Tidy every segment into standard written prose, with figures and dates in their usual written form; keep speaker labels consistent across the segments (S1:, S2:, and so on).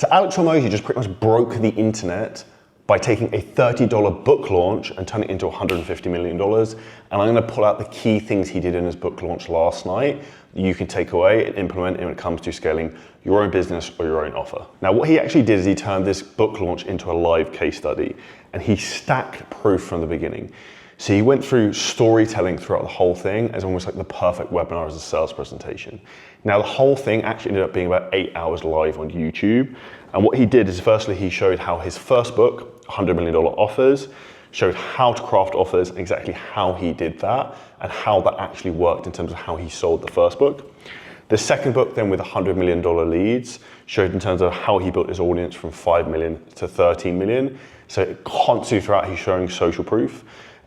S1: So Alex Hormozi just pretty much broke the internet by taking a $30 book launch and turning it into $150 million. And I'm gonna pull out the key things he did in his book launch last night that you can take away and implement when it comes to scaling your own business or your own offer. Now, what he actually did is he turned this book launch into a live case study, and he stacked proof from the beginning. So he went through storytelling throughout the whole thing as almost like the perfect webinar as a sales presentation. Now, the whole thing actually ended up being about 8 hours live on YouTube. And what he did is firstly, he showed how his first book, $100 million offers, showed how to craft offers, exactly how he did that, and how that actually worked in terms of how he sold the first book. The second book then with $100 million leads showed in terms of how he built his audience from 5 million to 13 million. So constantly throughout, he's showing social proof.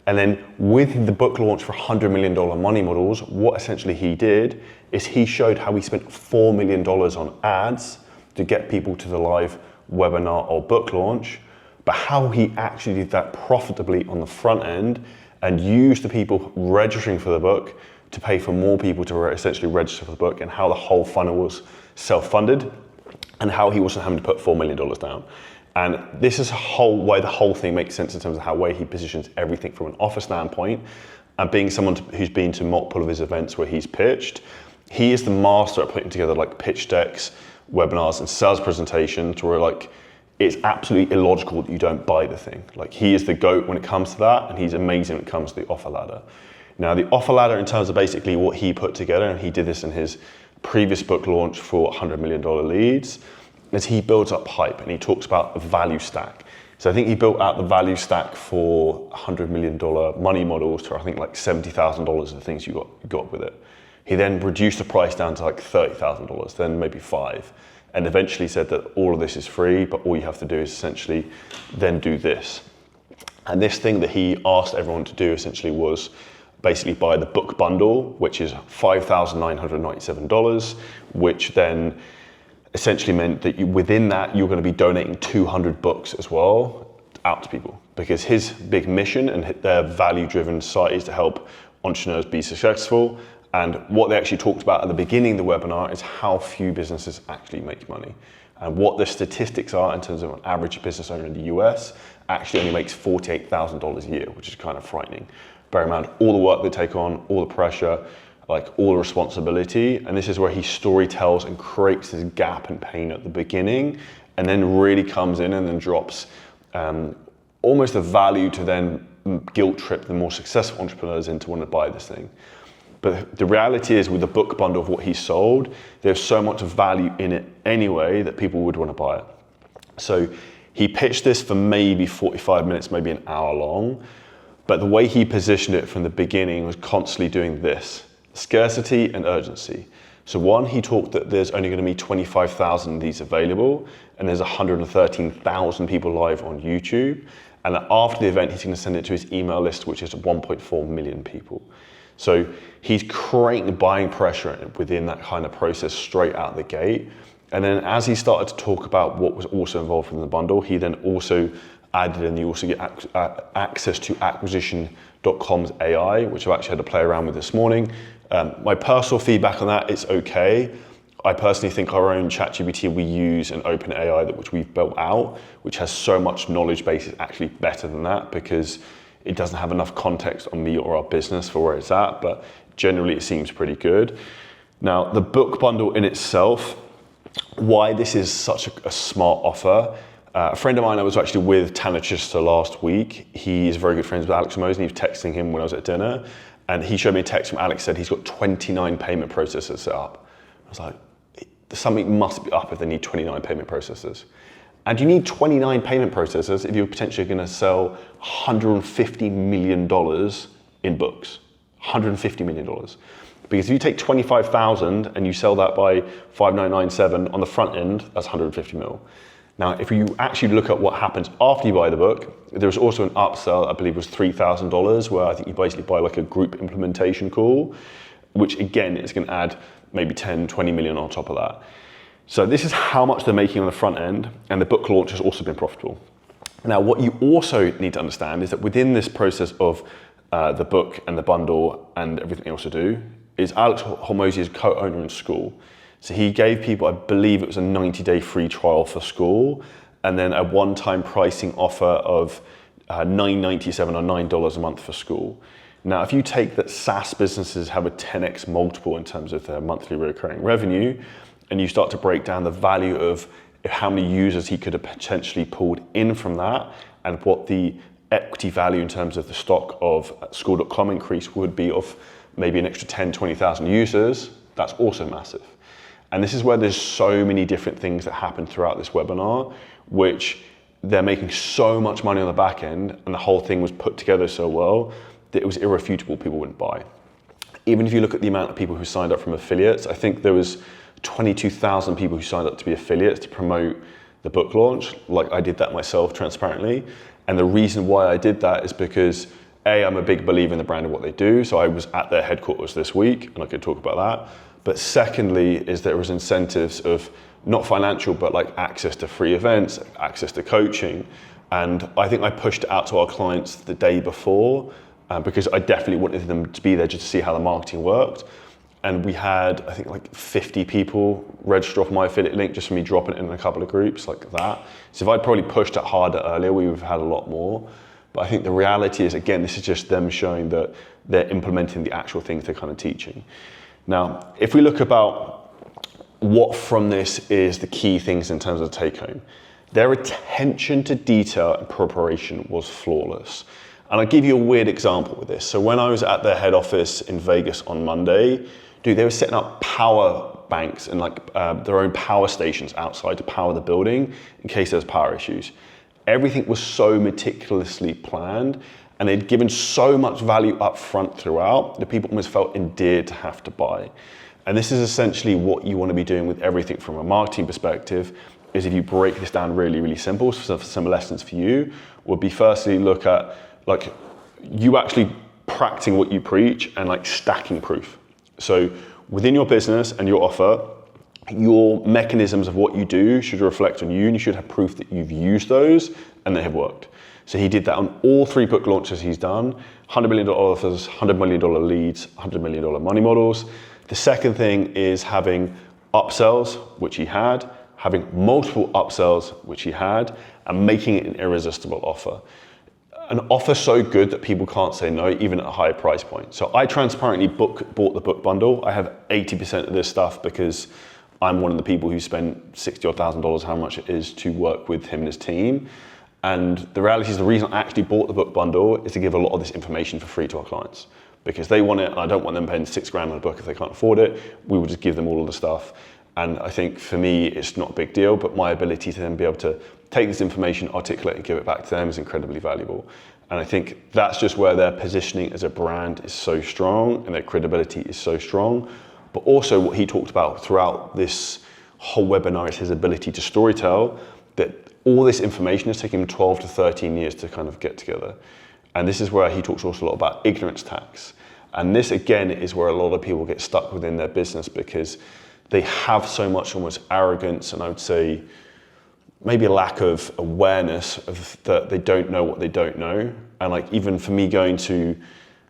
S1: And then with the book launch for $100 million money models, what essentially he did is he showed how he spent $4 million on ads to get people to the live webinar or book launch, but how he actually did that profitably on the front end and used the people registering for the book to pay for more people to essentially register for the book, and how the whole funnel was self-funded and how he wasn't having to put $4 million down. And this is why the whole thing makes sense in terms of how way he positions everything from an offer standpoint. And being someone who's been to multiple of his events where he's pitched, he is the master at putting together like pitch decks, webinars, and sales presentations where like it's absolutely illogical that you don't buy the thing. Like he is the GOAT when it comes to that, and he's amazing when it comes to the offer ladder. Now the offer ladder in terms of basically what he put together, and he did this in his previous book launch for $100 million leads, is he builds up hype and he talks about the value stack. So I think he built out the value stack for $100 million money models to I think like $70,000 of the things you got with it. He then reduced the price down to like $30,000, then maybe $5,000, and eventually said that all of this is free, but all you have to do is essentially then do this. And this thing that he asked everyone to do essentially was basically buy the book bundle, which is $5,997, which then essentially meant that within that, you're going to be donating 200 books as well out to people, because his big mission and their value-driven site is to help entrepreneurs be successful. And what they actually talked about at the beginning of the webinar is how few businesses actually make money, and what the statistics are in terms of an average business owner in the US actually only makes $48,000 a year, which is kind of frightening. Bear in mind all the work they take on, all the pressure, like all the responsibility, and this is where he story tells and creates this gap and pain at the beginning, and then really comes in and then drops almost the value to then guilt trip the more successful entrepreneurs into want to buy this thing. But the reality is with the book bundle of what he sold, there's so much value in it anyway that people would want to buy it. So he pitched this for maybe 45 minutes, maybe an hour long, but the way he positioned it from the beginning was constantly doing this. Scarcity and urgency. So one, he talked that there's only going to be 25,000 of these available, and there's 113,000 people live on YouTube. And that after the event, he's going to send it to his email list, which is 1.4 million people. So he's creating buying pressure within that kind of process straight out the gate. And then as he started to talk about what was also involved in the bundle, he then also added in, you also get access to acquisition.com's AI, which I've actually had to play around with this morning. My personal feedback on that, it's okay. I personally think our own ChatGPT we use an OpenAI which we've built out, which has so much knowledge base, is actually better than that because it doesn't have enough context on me or our business for where it's at, but generally it seems pretty good. Now, the book bundle in itself, why this is such a smart offer. A friend of mine, I was actually with Tanner Chichester last week. He's very good friends with Alex Hormozi, and he was texting him when I was at dinner. And he showed me a text from Alex, said he's got 29 payment processors set up. I was like, something must be up if they need 29 payment processors. And you need 29 payment processors if you're potentially going to sell $150 million in books. $150 million. Because if you take 25,000 and you sell that by 5,997 on the front end, that's 150 mil. Now, if you actually look at what happens after you buy the book, there's also an upsell, I believe was $3,000, where I think you basically buy like a group implementation call, which again is going to add maybe 10, 20 million on top of that. So this is how much they're making on the front end, and the book launch has also been profitable. Now, what you also need to understand is that within this process of the book and the bundle and everything else to do, is Alex Hormozi is co-owner in school. So he gave people, I believe it was a 90-day free trial for school, and then a one-time pricing offer of $9.97 or $9 a month for school. Now, if you take that SaaS businesses have a 10x multiple in terms of their monthly recurring revenue, and you start to break down the value of how many users he could have potentially pulled in from that, and what the equity value in terms of the stock of school.com increase would be of maybe an extra 10, 20,000 users, that's also massive. And this is where there's so many different things that happen throughout this webinar, which they're making so much money on the back end, and the whole thing was put together so well that it was irrefutable, people wouldn't buy. Even if you look at the amount of people who signed up from affiliates, I think there was 22,000 people who signed up to be affiliates to promote the book launch. Like, I did that myself transparently. And the reason why I did that is because I'm a big believer in the brand and what they do. So I was at their headquarters this week, and I could talk about that. But secondly, is there was incentives of not financial, but like access to free events, access to coaching. And I think I pushed it out to our clients the day before because I definitely wanted them to be there just to see how the marketing worked. And we had, I think, like 50 people register off my affiliate link just for me dropping it in a couple of groups like that. So if I'd probably pushed it harder earlier, we would have had a lot more. But I think the reality is, again, this is just them showing that they're implementing the actual things they're kind of teaching. Now, if we look about what from this is the key things in terms of the take home, their attention to detail and preparation was flawless. And I'll give you a weird example with this. So when I was at their head office in Vegas on Monday, dude, they were setting up power banks and like their own power stations outside to power the building in case there's power issues. Everything was so meticulously planned, and they'd given so much value up front throughout that people almost felt endeared to have to buy. And this is essentially what you want to be doing with everything from a marketing perspective, is if you break this down really, really simple. So some lessons for you would be, firstly, look at like you actually practicing what you preach and like stacking proof. So within your business and your offer, your mechanisms of what you do should reflect on you, and you should have proof that you've used those and they have worked. So he did that on all 3 book launches he's done: $100 million offers, $100 million leads, $100 million money models. The second thing is having upsells, which he had, having multiple upsells, which he had, and making it an irresistible offer. An offer so good that people can't say no, even at a higher price point. So I transparently bought the book bundle. I have 80% of this stuff because I'm one of the people who spent $60,000, how much it is to work with him and his team. And the reality is, the reason I actually bought the book bundle is to give a lot of this information for free to our clients, because they want it, and I don't want them paying $6,000 on a book if they can't afford it. We will just give them all of the stuff. And I think for me, it's not a big deal, but my ability to then be able to take this information, articulate, and give it back to them is incredibly valuable. And I think that's just where their positioning as a brand is so strong and their credibility is so strong. But also what he talked about throughout this whole webinar is his ability to storytell, that all this information has taken him 12 to 13 years to kind of get together. And this is where he talks also a lot about ignorance tax. And this, again, is where a lot of people get stuck within their business because they have so much almost arrogance, and I would say maybe a lack of awareness of that they don't know what they don't know. And like, even for me going to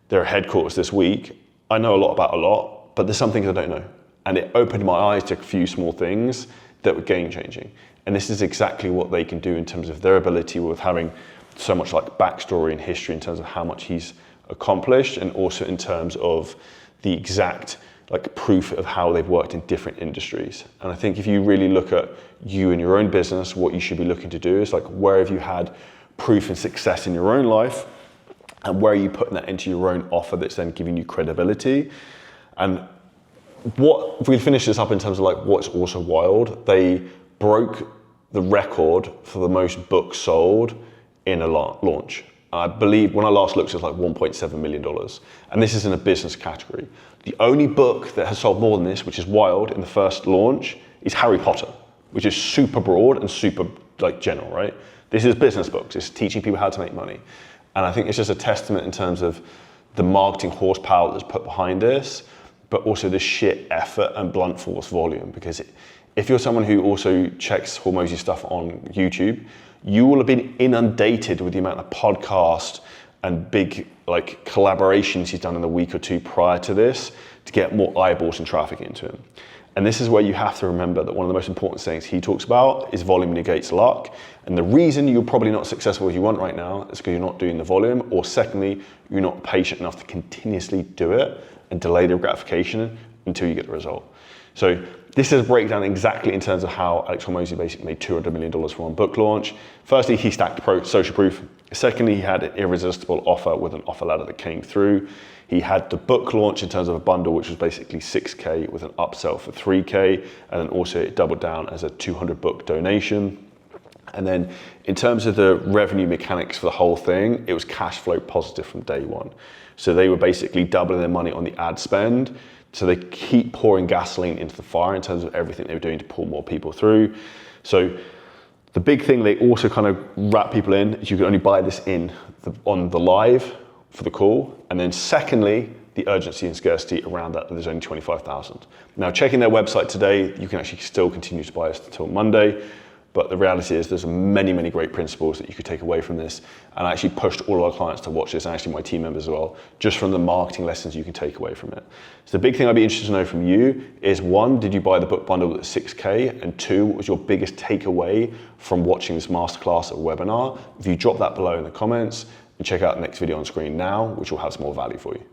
S1: their headquarters this week, I know a lot about a lot, but there's some things I don't know. And it opened my eyes to a few small things that were game changing. And this is exactly what they can do in terms of their ability with having so much like backstory and history in terms of how much he's accomplished, and also in terms of the exact like proof of how they've worked in different industries. And I think if you really look at you and your own business, what you should be looking to do is like, where have you had proof and success in your own life, and where are you putting that into your own offer that's then giving you credibility? And what, if we finish this up in terms of like what's also wild, they broke the record for the most books sold in a launch. I believe when I last looked, it was like $1.7 million. And this is in a business category. The only book that has sold more than this, which is wild, in the first launch, is Harry Potter, which is super broad and super like general, right? This is business books. It's teaching people how to make money. And I think it's just a testament in terms of the marketing horsepower that's put behind this, but also the sheer effort and blunt force volume. Because if you're someone who also checks Hormozi stuff on YouTube, you will have been inundated with the amount of podcasts and big like collaborations he's done in the week or two prior to this to get more eyeballs and traffic into him. And this is where you have to remember that one of the most important things he talks about is volume negates luck. And the reason you're probably not successful as you want right now is because you're not doing the volume, or secondly, you're not patient enough to continuously do it and delay the gratification until you get the result. So this is a breakdown exactly in terms of how Alex Hormozi basically made $200 million from one book launch. Firstly, he stacked social proof. Secondly, he had an irresistible offer with an offer ladder that came through. He had the book launch in terms of a bundle, which was basically 6K with an upsell for 3K. And then also it doubled down as a 200 book donation. And then in terms of the revenue mechanics for the whole thing, it was cash flow positive from day one. So they were basically doubling their money on the ad spend. So they keep pouring gasoline into the fire in terms of everything they were doing to pull more people through. So the big thing they also kind of wrap people in is you can only buy this on the live for the call. And then secondly, the urgency and scarcity around that there's only 25,000. Now checking their website today, you can actually still continue to buy this until Monday. But the reality is there's many, many great principles that you could take away from this. And I actually pushed all of our clients to watch this, and actually my team members as well, just from the marketing lessons you can take away from it. So the big thing I'd be interested to know from you is, one, did you buy the book bundle at 6K? And two, what was your biggest takeaway from watching this masterclass or webinar? If you drop that below in the comments, and check out the next video on screen now, which will have some more value for you.